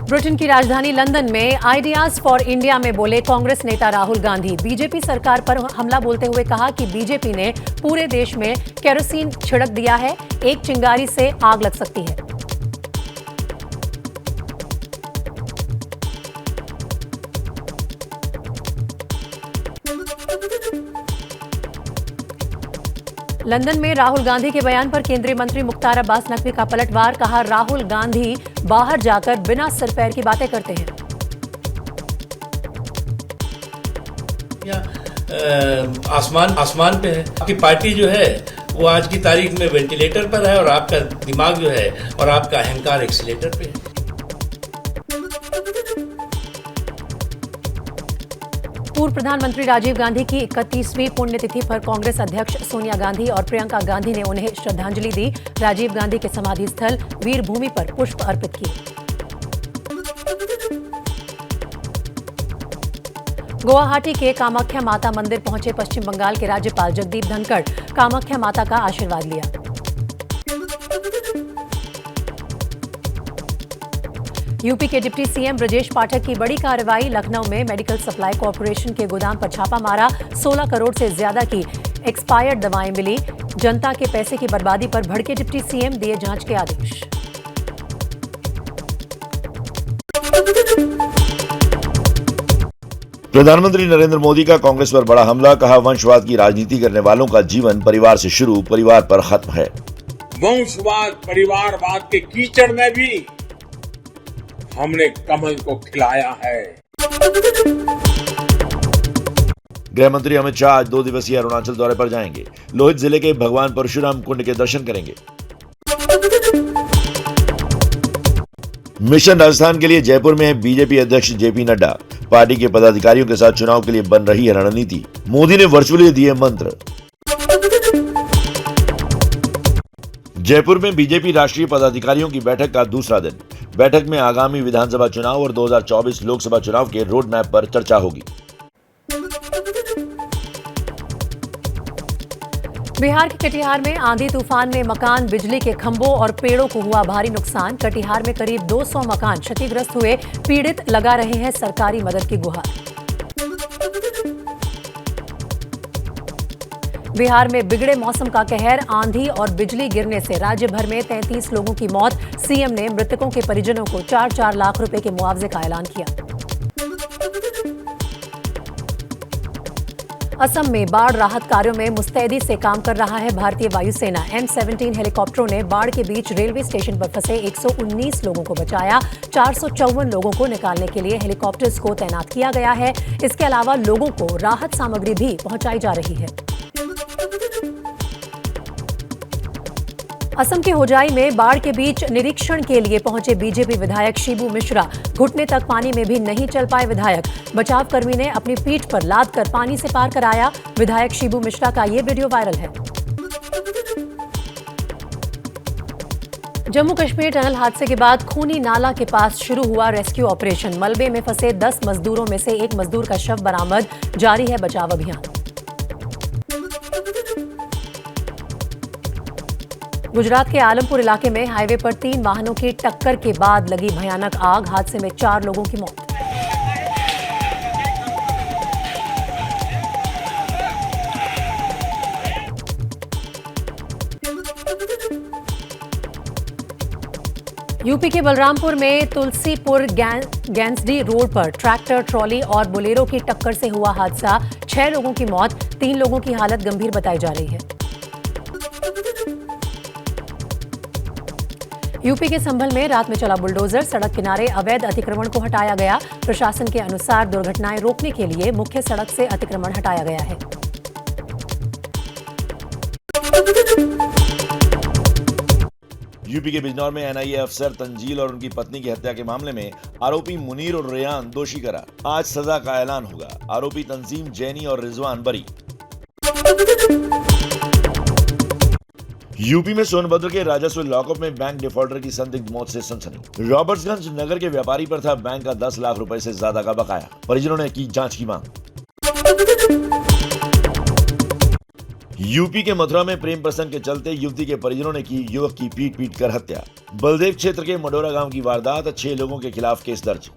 Britain की राजधानी London में आइडियाज फॉर इंडिया में बोले कांग्रेस नेता राहुल गांधी। बीजेपी सरकार पर हमला बोलते हुए कहा कि बीजेपी ने पूरे देश में केरोसिन छिड़क दिया है, एक चिंगारी से आग लग सकती है। लंदन में राहुल गांधी के बयान पर केंद्रीय मंत्री मुख्तार अब्बास नकवी का पलटवार। कहा, राहुल गांधी बाहर जाकर बिना सिर पैर की बातें करते हैं। आसमान पे है। आपकी पार्टी जो है वो आज की तारीख में वेंटिलेटर पर है और आपका दिमाग जो है और आपका अहंकार एक्सीलेटर पे है। पूर्व प्रधानमंत्री राजीव गांधी की 31वीं पुण्यतिथि पर कांग्रेस अध्यक्ष सोनिया गांधी और प्रियंका गांधी ने उन्हें श्रद्धांजलि दी। राजीव गांधी के समाधि स्थल वीर भूमि पर पुष्प अर्पित किए। गुवाहाटी के कामाख्या माता मंदिर पहुंचे पश्चिम बंगाल के राज्यपाल जगदीप धनखड़। कामाख्या माता का आशीर्वाद लिया। यूपी के डिप्टी सीएम ब्रजेश पाठक की बड़ी कार्रवाई। लखनऊ में मेडिकल सप्लाई कॉर्पोरेशन के गोदाम पर छापा मारा। 16 करोड़ से ज्यादा की एक्सपायर्ड दवाएं मिली। जनता के पैसे की बर्बादी पर भड़के डिप्टी सीएम, दिए जांच के आदेश। प्रधानमंत्री नरेंद्र मोदी का कांग्रेस पर बड़ा हमला। कहा, वंशवाद की राजनीति करने वालों का जीवन परिवार से शुरू, परिवार पर खत्म है। वंशवाद, परिवारवाद के कीचड़ में भी हमने कमल को खिलाया है। गृह मंत्री अमित शाह आज 2 दिवसीय अरुणाचल दौरे पर जाएंगे। लोहित जिले के भगवान परशुराम कुंड के दर्शन करेंगे। मिशन राजस्थान के लिए जयपुर में है बीजेपी अध्यक्ष जेपी नड्डा। पार्टी के पदाधिकारियों के साथ चुनाव के लिए बन रही है रणनीति। मोदी ने वर्चुअली दिए मंत्र। जयपुर में बीजेपी राष्ट्रीय पदाधिकारियों की बैठक का दूसरा दिन। बैठक में आगामी विधानसभा चुनाव और 2024 लोकसभा चुनाव के रोड मैप पर चर्चा होगी। बिहार के कटिहार में आंधी तूफान में मकान, बिजली के खंभों और पेड़ों को हुआ भारी नुकसान। कटिहार में करीब 200 मकान क्षतिग्रस्त हुए। पीड़ित लगा रहे हैं सरकारी मदद की गुहार। बिहार में बिगड़े मौसम का कहर। आंधी और बिजली गिरने से राज्य भर में 33 लोगों की मौत। सीएम ने मृतकों के परिजनों को 4-4 लाख रुपए के मुआवजे का ऐलान किया। असम में बाढ़ राहत कार्यों में मुस्तैदी से काम कर रहा है भारतीय वायुसेना। M-17 हेलीकॉप्टरों ने बाढ़ के बीच रेलवे स्टेशन पर फंसे 119 लोगों को बचाया। 454 लोगों को निकालने के लिए हेलीकॉप्टर्स को तैनात किया गया है। इसके अलावा लोगों को राहत सामग्री भी पहुंचाई जा रही है। असम के होजाई में बाढ़ के बीच निरीक्षण के लिए पहुंचे बीजेपी विधायक शिबू मिश्रा। घुटने तक पानी में भी नहीं चल पाए विधायक। बचाव कर्मी ने अपनी पीठ पर लाद कर पानी से पार कराया। विधायक शिबू मिश्रा का ये वीडियो वायरल है। जम्मू कश्मीर टनल हादसे के बाद खूनी नाला के पास शुरू हुआ रेस्क्यू ऑपरेशन। मलबे में फंसे 10 मजदूरों में से एक मजदूर का शव बरामद। जारी है बचाव अभियान। गुजरात के आलमपुर इलाके में हाईवे पर 3 वाहनों की टक्कर के बाद लगी भयानक आग। हादसे में 4 लोगों की मौत। यूपी के बलरामपुर में तुलसीपुर गैंसडी रोड पर ट्रैक्टर, ट्रॉली और बोलेरो की टक्कर से हुआ हादसा। 6 लोगों की मौत, 3 लोगों की हालत गंभीर बताई जा रही है। यूपी के संभल में रात में चला बुलडोजर। सड़क किनारे अवैध अतिक्रमण को हटाया गया। प्रशासन के अनुसार दुर्घटनाएं रोकने के लिए मुख्य सड़क से अतिक्रमण हटाया गया है। यूपी के बिजनौर में एनआईए अफसर तंजील और उनकी पत्नी की हत्या के मामले में आरोपी मुनीर और रेयान दोषी करार। आज सजा का ऐलान होगा। आरोपी तंजीम, जैनी और रिजवान बरी। यूपी में सोनभद्र के राजस्व लॉकअप में बैंक डिफॉल्टर की संदिग्ध मौत से सनसनी। रॉबर्ट्सगंज नगर के व्यापारी पर था बैंक का 10 लाख रुपए से ज्यादा का बकाया। परिजनों ने की जांच की मांग। यूपी के मथुरा में प्रेम प्रसंग के चलते युवती के परिजनों ने की युवक की पीट कर हत्या। बलदेव क्षेत्र के मडोरा गांव की वारदात, 6 लोगों के खिलाफ केस दर्ज।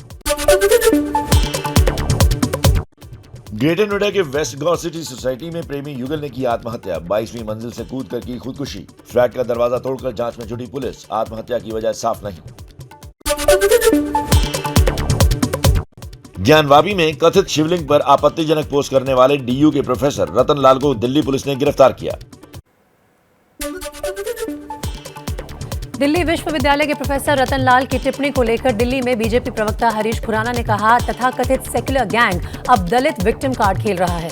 ग्रेटर नोएडा के वेस्ट गौ सिटी सोसाइटी में प्रेमी युगल ने की आत्महत्या। 22वीं मंजिल से कूदकर की खुदकुशी। फ्लैट का दरवाजा तोड़कर जांच में जुटी पुलिस। आत्महत्या की वजह साफ नहीं। ज्ञानवापी में कथित शिवलिंग पर आपत्तिजनक पोस्ट करने वाले डीयू के प्रोफेसर रतन लाल को दिल्ली पुलिस ने गिरफ्तार किया। दिल्ली विश्वविद्यालय के प्रोफेसर रतन लाल की टिप्पणी को लेकर दिल्ली में बीजेपी प्रवक्ता हरीश खुराना ने कहा, तथाकथित सेक्युलर गैंग अब दलित विक्टिम कार्ड खेल रहा है।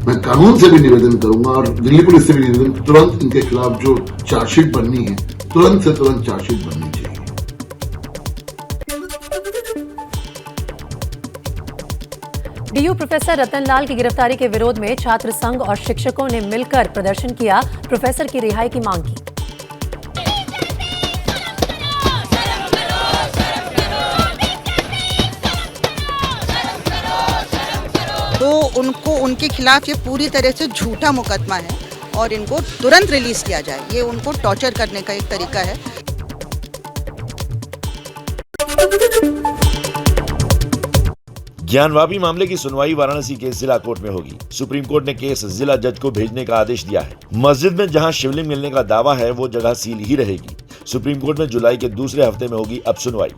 मैं कानून से भी निवेदन करूंगा और दिल्ली पुलिस से भी निवेदन, तुरंत इनके खिलाफ जो चार्जशीट बननी है, तुरंत से तुरंत चार्जशीट बननी चाहिए। डीयू प्रोफेसर रतन लाल की गिरफ्तारी के विरोध में छात्र संघ और शिक्षकों ने मिलकर प्रदर्शन किया। प्रोफेसर की रिहाई की मांग की। तो उनको उनके खिलाफ ये पूरी तरह से झूठा मुकदमा है और इनको तुरंत रिलीज किया जाए। ये उनको टॉर्चर करने का एक तरीका है। ज्ञानवापी मामले की सुनवाई वाराणसी के जिला कोर्ट में होगी। सुप्रीम कोर्ट ने केस जिला जज को भेजने का आदेश दिया है। मस्जिद में जहां शिवलिंग मिलने का दावा है वो जगह सील ही रहेगी। सुप्रीम कोर्ट में जुलाई के दूसरे हफ्ते में होगी अब सुनवाई।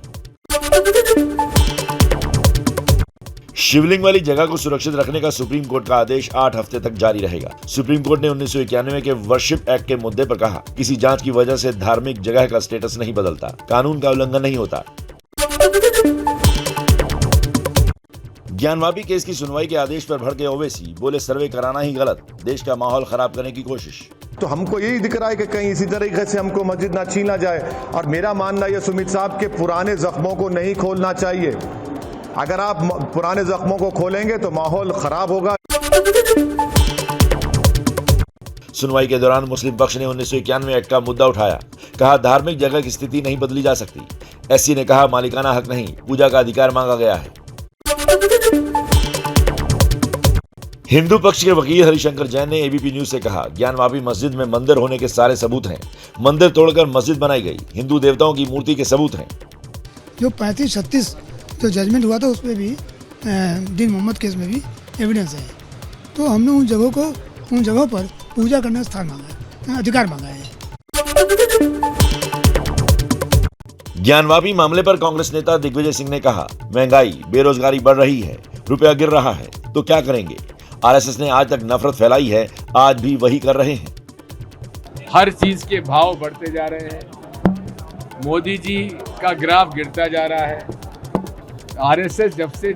शिवलिंग वाली जगह को सुरक्षित रखने का सुप्रीम कोर्ट का आदेश 8 हफ्ते तक जारी रहेगा। सुप्रीम कोर्ट ने 1991 के वर्शिप एक्ट के मुद्दे पर कहा, किसी जांच की वजह से धार्मिक जगह का स्टेटस नहीं बदलता, कानून का उल्लंघन नहीं होता। ज्ञानवापी केस की सुनवाई के आदेश पर भड़के ओवैसी, बोले सर्वे कराना ही गलत, देश का माहौल खराब करने की कोशिश। तो हमको यही दिख रहा है कि कहीं इसी तरीके से हमको मस्जिद ना छीना जाए। और मेरा मानना यह सुमित साहब के पुराने जख्मों को नहीं खोलना चाहिए। अगर आप पुराने जख्मों को खोलेंगे तो माहौल खराब होगा। सुनवाई के दौरान मुस्लिम पक्ष ने 1991 एक्ट का मुद्दा उठाया। कहा, धार्मिक जगह की स्थिति नहीं बदली जा सकती। एससी ने कहा, मालिकाना हक नहीं, पूजा का अधिकार मांगा गया है। हिंदू पक्ष के वकील हरिशंकर जैन ने एबीपी न्यूज से कहा, ज्ञानवापी मस्जिद में मंदिर होने के सारे सबूत हैं। मंदिर तोड़कर मस्जिद बनाई गई। हिंदू देवताओं की मूर्ति के सबूत हैं। जो 35-36 जो जजमेंट हुआ था उसमें भी, दिन मोहम्मद केस में भी एविडेंस है। तो हमने उन जगहों पर पूजा करने का स्थान मांगा है, अधिकार मांगा है। ज्ञानवापी मामले पर कांग्रेस नेता दिग्विजय सिंह ने कहा, महंगाई, बेरोजगारी बढ़ रही है, रुपया गिर रहा है, तो क्या करेंगे? आरएसएस ने आज तक नफरत फैलाई है, आज भी वही कर रहे हैं। हर चीज के भाव बढ़ते जा रहे हैं। मोदी जी का ग्राफ गिरता जा रहा है। आरएसएस जब से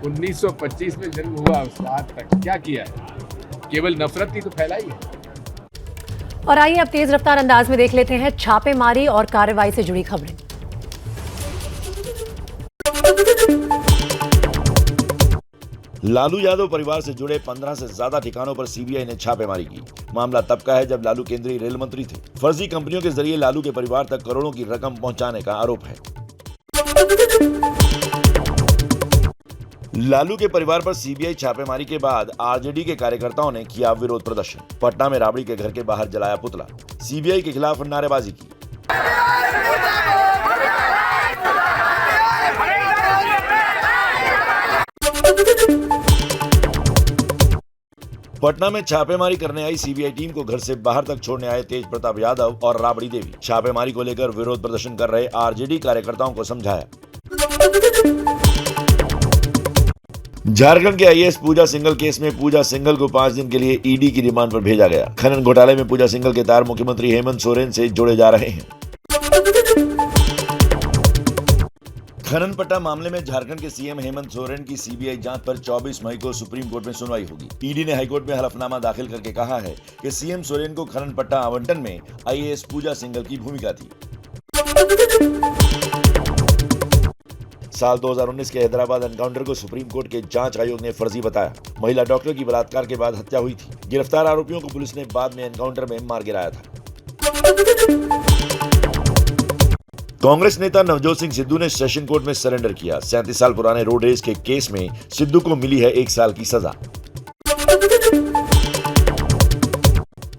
1925 में जन्म हुआ उसके बाद तक क्या किया है? केवल नफरत ही तो फैलाई है। और आइए अब तेज रफ्तार अंदाज में देख लेते हैं छापेमारी और कार्रवाई से जुड़ी खबरें। लालू यादव परिवार से जुड़े 15 से ज्यादा ठिकानों पर सीबीआई ने छापेमारी की। मामला तब का है जब लालू केंद्रीय रेल मंत्री थे। फर्जी कंपनियों के जरिए लालू के परिवार तक करोड़ों की रकम पहुंचाने का आरोप है। लालू के परिवार पर सीबीआई छापेमारी के बाद आरजेडी के कार्यकर्ताओं ने किया विरोध प्रदर्शन। पटना में राबड़ी के घर के बाहर जलाया पुतला। सीबीआई के खिलाफ नारेबाजी की। पटना में छापेमारी करने आई सीबीआई टीम को घर से बाहर तक छोड़ने आए तेज प्रताप यादव और राबड़ी देवी छापेमारी को लेकर विरोध प्रदर्शन कर रहे आरजेडी कार्यकर्ताओं को समझाया। झारखंड के आईएएस पूजा सिंघल केस में पूजा सिंघल को 5 दिन के लिए ईडी की रिमांड पर भेजा गया। खनन घोटाले में पूजा सिंघल के तार मुख्यमंत्री हेमंत सोरेन से जोड़े जा रहे हैं। खनन पट्टा मामले में झारखंड के सीएम हेमंत सोरेन की सीबीआई जांच पर 24 मई को सुप्रीम कोर्ट में सुनवाई होगी। ईडी ने हाईकोर्ट में हलफनामा दाखिल करके कहा है कि सीएम सोरेन को खनन पट्टा आवंटन में आईएएस पूजा सिंघल की भूमिका थी। साल 2019 के हैदराबाद एनकाउंटर को सुप्रीम कोर्ट के जांच आयोग ने फर्जी बताया। महिला डॉक्टर की बलात्कार के बाद हत्या हुई थी। गिरफ्तार आरोपियों को पुलिस ने बाद में एनकाउंटर में मार गिराया था। कांग्रेस नेता नवजोत सिंह सिद्धू ने सेशन कोर्ट में सरेंडर किया। 37 साल पुराने रोड रेस के केस में सिद्धू को मिली है 1 साल की सजा।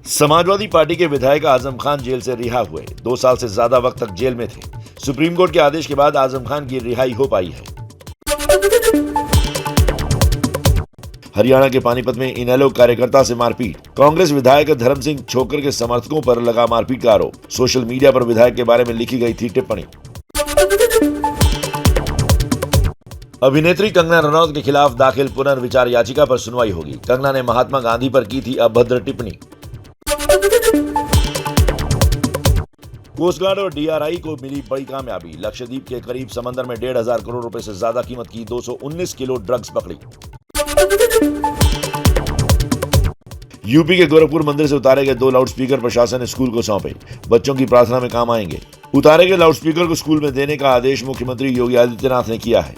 समाजवादी पार्टी के विधायक आजम खान जेल से रिहा हुए। 2 साल से ज्यादा वक्त तक जेल में थे। सुप्रीम कोर्ट के आदेश के बाद आजम खान की रिहाई हो पाई है। हरियाणा के पानीपत में इनेलो कार्यकर्ता से मारपीट। कांग्रेस विधायक धर्म सिंह छोकर के समर्थकों पर लगा मारपीट का आरोप। सोशल मीडिया पर विधायक के बारे में लिखी गई थी टिप्पणी। अभिनेत्री कंगना रनौत के खिलाफ दाखिल पुनर्विचार याचिका पर सुनवाई होगी। कंगना ने महात्मा गांधी पर की थी अभद्र टिप्पणी। कोस्ट गार्ड और डीआरआई को मिली बड़ी कामयाबी। लक्षद्वीप के करीब समंदर में 1,500 करोड़ रुपए से ज्यादा कीमत की 219 किलो ड्रग्स पकड़ी। यूपी के गोरखपुर मंदिर से उतारे गए 2 लाउडस्पीकर प्रशासन ने स्कूल को सौंपे। बच्चों की प्रार्थना में काम आएंगे। उतारे गए लाउडस्पीकर को स्कूल में देने का आदेश मुख्यमंत्री योगी आदित्यनाथ ने किया है।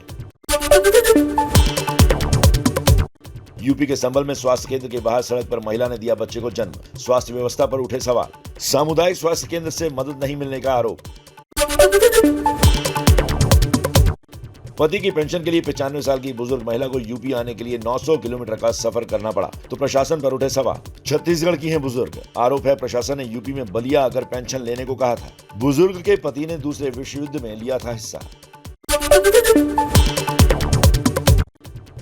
यूपी के संभल में स्वास्थ्य केंद्र के बाहर सड़क पर महिला ने दिया बच्चे को जन्म। स्वास्थ्य व्यवस्था पर उठे सवाल। सामुदायिक स्वास्थ्य केंद्र से मदद नहीं मिलने का आरोप। पति की पेंशन के लिए 95 साल की बुजुर्ग महिला को यूपी आने के लिए 900 किलोमीटर का सफर करना पड़ा, तो प्रशासन पर उठे सवाल। छत्तीसगढ़ की हैं बुजुर्ग। आरोप है प्रशासन ने यूपी में बलिया आकर पेंशन लेने को कहा था। बुजुर्ग के पति ने दूसरे विश्व युद्ध में लिया था हिस्सा।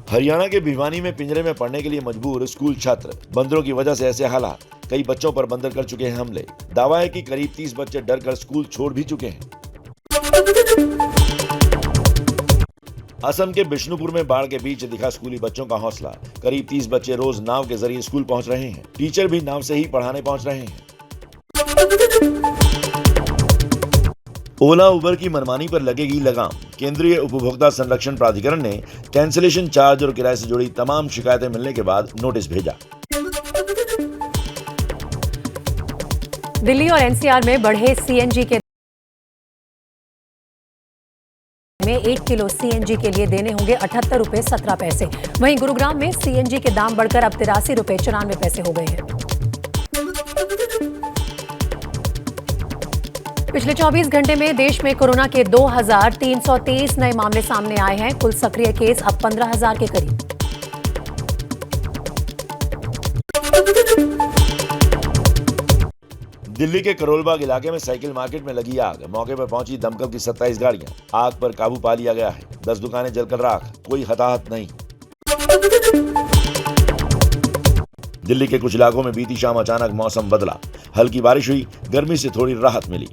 हरियाणा के भिवानी में पिंजरे में पड़ने के लिए मजबूर स्कूल छात्र। बंदरों की वजह से ऐसे हालात। कई बच्चों पर बंदर कर चुके हैं हमले। दावा है कि करीब 30 बच्चे डर कर स्कूल छोड़ भी चुके हैं। असम के बिष्णुपुर में बाढ़ के बीच दिखा स्कूली बच्चों का हौसला। करीब 30 बच्चे रोज नाव के जरिए स्कूल पहुंच रहे हैं। टीचर भी नाव से ही पढ़ाने पहुंच रहे हैं। ओला उबर की मनमानी पर लगेगी लगाम। केंद्रीय उपभोक्ता संरक्षण प्राधिकरण ने कैंसिलेशन चार्ज और किराए से जुड़ी तमाम शिकायतें मिलने के बाद नोटिस भेजा। दिल्ली और एनसीआर में बढ़े सीएनजी के में 1 किलो सीएनजी के लिए देने होंगे 78 रुपए 17 पैसे। वहीं गुरुग्राम में सीएनजी के दाम बढ़कर अब 83 रुपए 94 पैसे हो गए हैं। पिछले 24 घंटे में देश में कोरोना के 2,323 नए मामले सामने आए हैं। कुल सक्रिय केस अब 15,000 के करीब। दिल्ली के करोलबाग इलाके में साइकिल मार्केट में लगी आग। मौके पर पहुंची दमकल की 27 गाड़ियां। आग पर काबू पा लिया गया है। 10 दुकानें जलकर राख। कोई हताहत नहीं। दिल्ली के कुछ इलाकों में बीती शाम अचानक मौसम बदला। हल्की बारिश हुई। गर्मी से थोड़ी राहत मिली।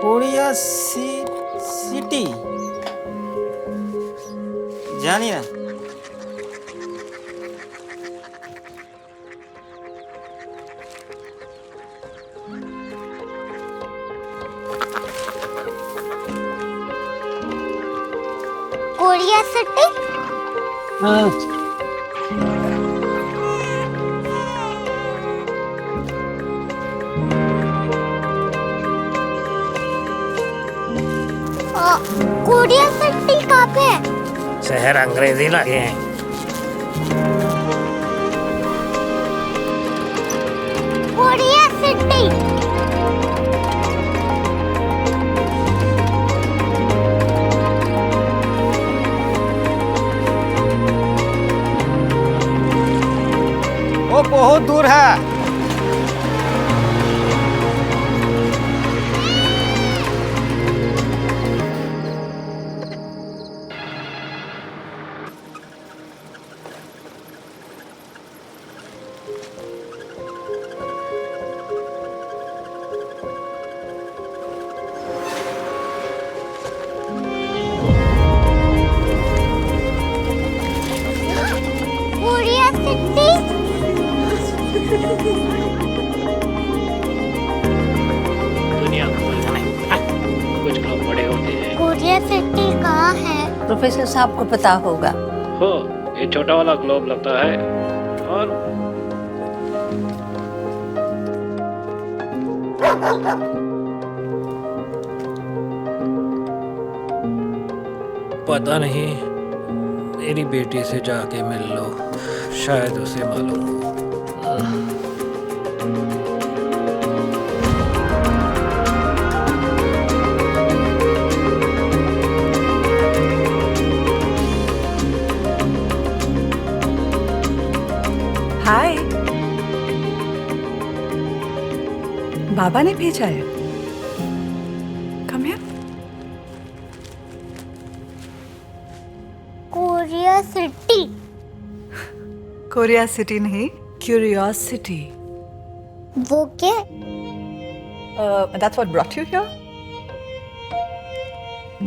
कोरिया सिटी जानी ना। Korea city? हाँ। कोरिया सिटी कहाँ पे है? शहर अंग्रेजी लगे हैं। Korea city. वो बहुत दूर है। Korea city. दुनिया कुछ लोग बड़े होते हैं। कोरिया सिटी कहाँ है? प्रोफेसर साहब को पता होगा। हो, ये छोटा वाला ग्लोब लगता है और पता नहीं, मेरी बेटी से जाके मिल लो, शायद उसे मालूम हो। हाय, बाबा ने भेजा है। Come here. Korea city. Korea city नहीं, क्यूरियोसिटी। वो क्या? That's what brought you here?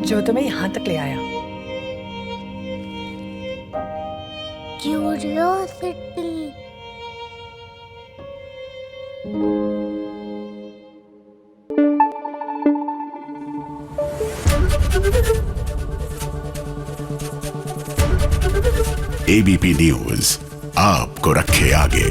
जो तुम्हें यहाँ तक ले आया। क्यूरियोसिटी। एबीपी न्यूज आपको रखे आगे।